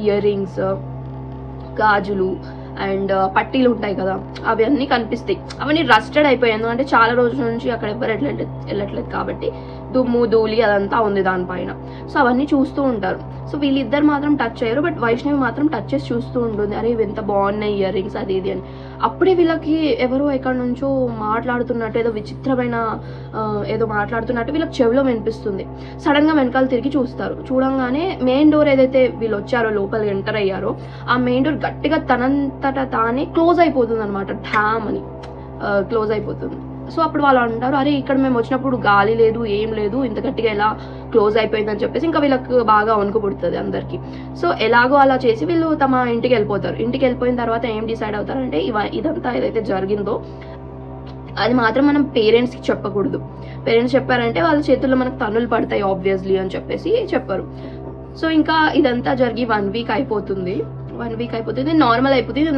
Ear rings, గాజులు and పట్టీలు ఉంటాయి కదా, అవి అన్నీ కనిపిస్తాయి. అవన్నీ రస్టెడ్ అయిపోయాయి, ఎందుకంటే చాలా రోజుల నుంచి అక్కడ ఎవరు వెళ్ళట్లేదు కాబట్టి దుమ్ము ధూళి అదంతా ఉంది దానిపైన. సో అవన్నీ చూస్తూ ఉంటారు. సో వీళ్ళిద్దరు మాత్రం టచ్ అయ్యారు, బట్ వైష్ణవి మాత్రం టచ్ చేసి చూస్తూ ఉంటుంది, అరే ఇవి ఎంత బాగున్నాయి ఇయర్ రింగ్స్ అది ఇది అని. అప్పుడే వీళ్ళకి ఎవరో ఎక్కడి నుంచో మాట్లాడుతున్నట్టు, ఏదో విచిత్రమైన ఏదో మాట్లాడుతున్నట్టు వీళ్ళకి చెవిలో వినిపిస్తుంది. సడన్గా వెనకాల తిరిగి చూస్తారు. చూడంగానే మెయిన్ డోర్ ఏదైతే వీళ్ళు వచ్చారో, లోపలికి ఎంటర్ అయ్యారో, ఆ మెయిన్ డోర్ గట్టిగా తనంతట తానే క్లోజ్ అయిపోతుంది అనమాట. ఠామ్ అని క్లోజ్ అయిపోతుంది. సో అప్పుడు వాళ్ళు అంటారు, అరే ఇక్కడ మేము వచ్చినప్పుడు గాలి లేదు ఏం లేదు, ఇంత గట్టిగా ఎలా క్లోజ్ అయిపోయిందని చెప్పేసి ఇంకా వీళ్ళకి బాగా వణుకు పుడుతుంది అందరికీ. సో ఎలాగో అలా చేసి వీళ్ళు తమ ఇంటికి వెళ్ళిపోతారు. ఇంటికి వెళ్ళిపోయిన తర్వాత ఏం డిసైడ్ అవుతారంటే, ఇదంతా ఏదైతే జరిగిందో అది మాత్రం మనం పేరెంట్స్కి చెప్పకూడదు. పేరెంట్స్ చెప్పారంటే వాళ్ళ చేతుల్లో మనకు తన్నులు పడతాయి ఆబ్వియస్లీ అని చెప్పేసి చెప్పారు. సో ఇంకా ఇదంతా జరిగి 1 వీక్ అయిపోతుంది. నార్మల్ అయిపోతుంది.